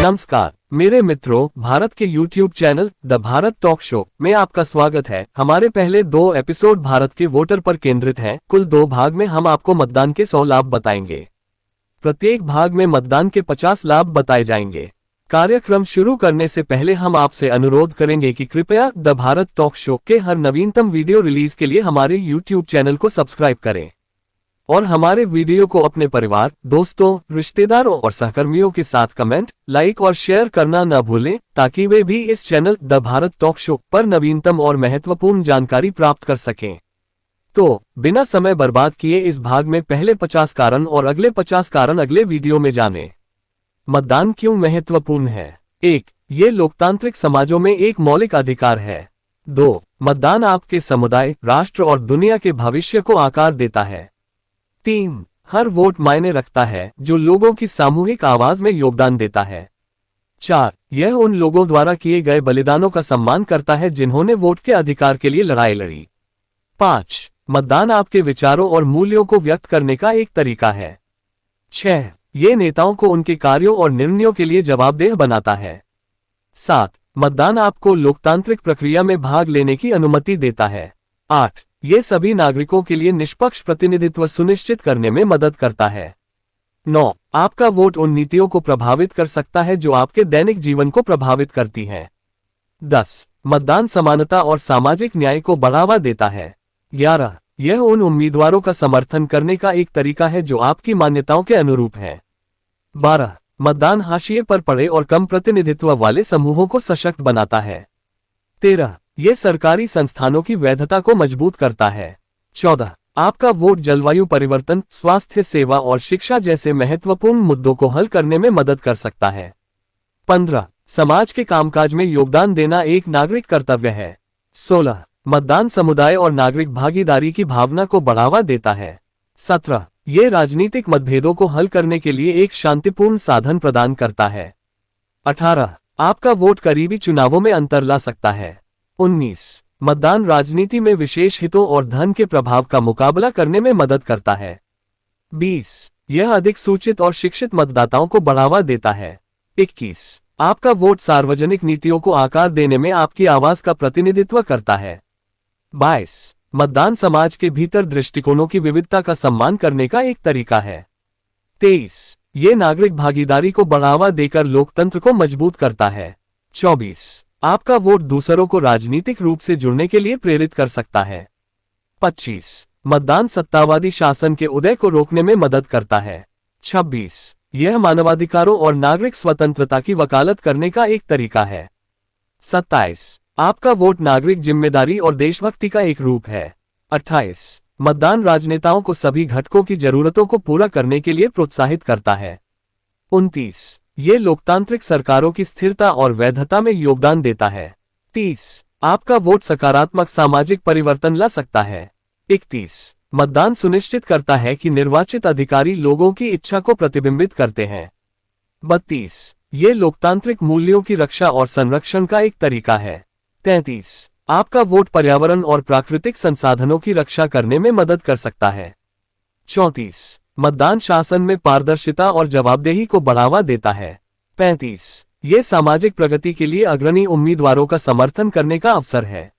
नमस्कार मेरे मित्रों, भारत के YouTube channel the Bharat talk show में आपका स्वागत है। हमारे पहले 2 एपिसोड भारत के वोटर पर केंद्रित हैं। कुल 2 भाग में हम आपको मतदान के 100 लाभ बताएंगे। प्रत्येक भाग में मतदान के 50 लाभ बताए जाएंगे। कार्यक्रम शुरू करने से पहले हम आपसे अनुरोध करेंगे कि कृपया द भारत टॉक शो के हर नवीनतम वीडियो रिलीज के लिए हमारे YouTube चैनल को सब्सक्राइब करें और हमारे वीडियो को अपने परिवार, दोस्तों, रिश्तेदारों और सहकर्मियों के साथ कमेंट, लाइक और शेयर करना न भूलें ताकि वे भी इस channel the Bharat talk show पर नवीनतम और महत्वपूर्ण जानकारी प्राप्त कर सकें। तो बिना समय बर्बाद किए इस भाग में पहले 50 कारण और अगले 50 कारण अगले वीडियो में जानें। मतदान क्यों महत्वपूर्ण है? 1. ये लोकतांत्रिक समाजों में एक मौलिक अधिकार है। 2. मतदान आपके समुदाय, राष्ट्र और दुनिया के भविष्य को आकार देता है। 3. हर वोट मायने रखता है जो लोगों की सामूहिक आवाज में योगदान देता है। 4. यह उन लोगों द्वारा किए गए बलिदानों का सम्मान करता है जिन्होंने वोट के अधिकार के लिए लड़ाई लड़ी। 5. मतदान आपके विचारों और मूल्यों को व्यक्त करने का एक तरीका है। 6. ये नेताओं को उनके कार्यों और निर्णयों के लिए जवाबदेह बनाता है। 7. मतदान आपको लोकतांत्रिक प्रक्रिया में भाग लेने की अनुमति देता है। 8. ये सभी नागरिकों के लिए निष्पक्ष प्रतिनिधित्व सुनिश्चित करने में मदद करता है। 9. आपका वोट उन नीतियों को प्रभावित कर सकता है जो आपके दैनिक जीवन को प्रभावित करती हैं। 10. मतदान समानता और सामाजिक न्याय को बढ़ावा देता है। 11. यह उन उम्मीदवारों का समर्थन करने का एक तरीका है जो आपकी मान्यताओं के अनुरूप है। 12. मतदान हाशिए पर पड़े और कम प्रतिनिधित्व वाले समूहों को सशक्त बनाता है। 13. ये सरकारी संस्थानों की वैधता को मजबूत करता है। 14. आपका वोट जलवायु परिवर्तन, स्वास्थ्य सेवा और शिक्षा जैसे महत्वपूर्ण मुद्दों को हल करने में मदद कर सकता है। 15. समाज के कामकाज में योगदान देना एक नागरिक कर्तव्य है। 16. मतदान समुदाय और नागरिक भागीदारी की भावना को बढ़ावा देता है। 17. ये राजनीतिक मतभेदों को हल करने के लिए एक शांतिपूर्ण साधन प्रदान करता है। 18. आपका वोट करीबी चुनावों में अंतर ला सकता है। 19. मतदान राजनीति में विशेष हितों और धन के प्रभाव का मुकाबला करने में मदद करता है। 20. यह अधिक सूचित और शिक्षित मतदाताओं को बढ़ावा देता है। 21. आपका वोट सार्वजनिक नीतियों को आकार देने में आपकी आवाज का प्रतिनिधित्व करता है। 22. मतदान समाज के भीतर दृष्टिकोणों की विविधता का सम्मान करने का एक तरीका है। 23. ये नागरिक भागीदारी को बढ़ावा देकर लोकतंत्र को मजबूत करता है। 24. आपका वोट दूसरों को राजनीतिक रूप से जुड़ने के लिए प्रेरित कर सकता है। 25. मतदान सत्तावादी शासन के उदय को रोकने में मदद करता है। 26. यह मानवाधिकारों और नागरिक स्वतंत्रता की वकालत करने का एक तरीका है। 27. आपका वोट नागरिक जिम्मेदारी और देशभक्ति का एक रूप है। 28. मतदान राजनेताओं को सभी घटकों की जरूरतों को पूरा करने के लिए प्रोत्साहित करता है। 29. ये लोकतांत्रिक सरकारों की स्थिरता और वैधता में योगदान देता है। 30. आपका वोट सकारात्मक सामाजिक परिवर्तन ला सकता है। 31. मतदान सुनिश्चित करता है कि निर्वाचित अधिकारी लोगों की इच्छा को प्रतिबिंबित करते हैं। 32. ये लोकतांत्रिक मूल्यों की रक्षा और संरक्षण का एक तरीका है। 33. आपका वोट पर्यावरण और प्राकृतिक संसाधनों की रक्षा करने में मदद कर सकता है। 34. मतदान शासन में पारदर्शिता और जवाबदेही को बढ़ावा देता है। 35. ये सामाजिक प्रगति के लिए अग्रणी उम्मीदवारों का समर्थन करने का अवसर है।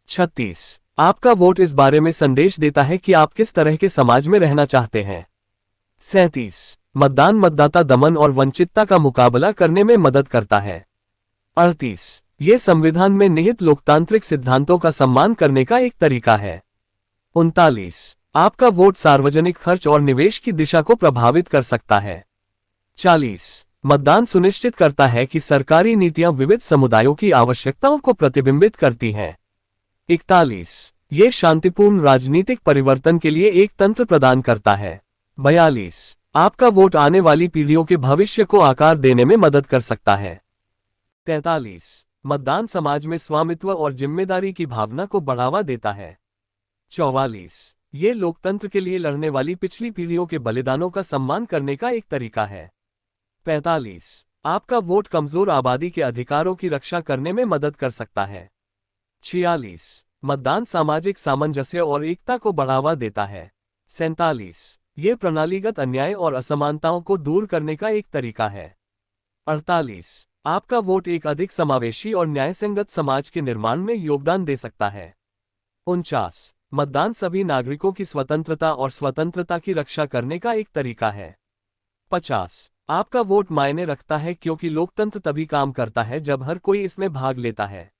36. आपका वोट इस बारे में संदेश देता है कि आप किस तरह के समाज में रहना चाहते हैं। 37. मतदान मतदाता दमन और वंचितता का मुकाबला करने में मदद करता है। 38. ये संविधान में निहित लोकतांत्रिक सिद्धांतों का सम्मान करने का एक तरीका है। 39. आपका वोट सार्वजनिक खर्च और निवेश की दिशा को प्रभावित कर सकता है। 40. मतदान सुनिश्चित करता है कि सरकारी नीतियां विविध समुदायों की आवश्यकताओं को प्रतिबिंबित करती हैं। 41. ये शांतिपूर्ण राजनीतिक परिवर्तन के लिए एक तंत्र प्रदान करता है। 42. आपका वोट आने वाली पीढ़ियों के भविष्य को आकार देने में मदद कर सकता है। 43. मतदान समाज में स्वामित्व और जिम्मेदारी की भावना को बढ़ावा देता है। 44. ये लोकतंत्र के लिए लड़ने वाली पिछली पीढ़ियों के बलिदानों का सम्मान करने का एक तरीका है। 45. आपका वोट कमजोर आबादी के अधिकारों की रक्षा करने में मदद कर सकता है। 46. मतदान सामाजिक सामंजस्य और एकता को बढ़ावा देता है। 47. ये प्रणालीगत अन्याय और असमानताओं को दूर करने का एक तरीका है। 48। आपका वोट एक अधिक समावेशी और न्यायसंगत समाज के निर्माण में योगदान दे सकता है। 49। मतदान सभी नागरिकों की स्वतंत्रता और स्वतंत्रता की रक्षा करने का एक तरीका है। 50। आपका वोट मायने रखता है क्योंकि लोकतंत्र तभी काम करता है जब हर कोई इसमें भाग लेता है।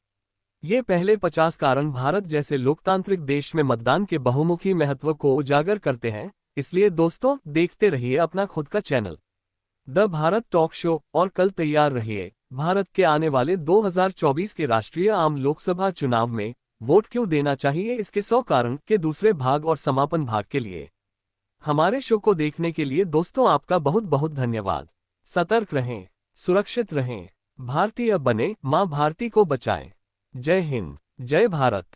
ये पहले 50 कारण भारत जैसे लोकतांत्रिक देश में मतदान के बहुमुखी महत्व को उजागर करते हैं। इसलिए दोस्तों, देखते रहिए अपना खुद का channel the Bharat talk show, और कल तैयार रहिए भारत के आने वाले 2024 के राष्ट्रीय आम लोकसभा चुनाव में वोट क्यों देना चाहिए इसके 100 कारण के दूसरे भाग और समापन भाग के लिए। हमारे शो को देखने के लिए दोस्तों आपका बहुत बहुत धन्यवाद। सतर्क रहें, सुरक्षित रहें, भारतीय बने, मां भारती को बचाएं। जय हिंद, जय भारत।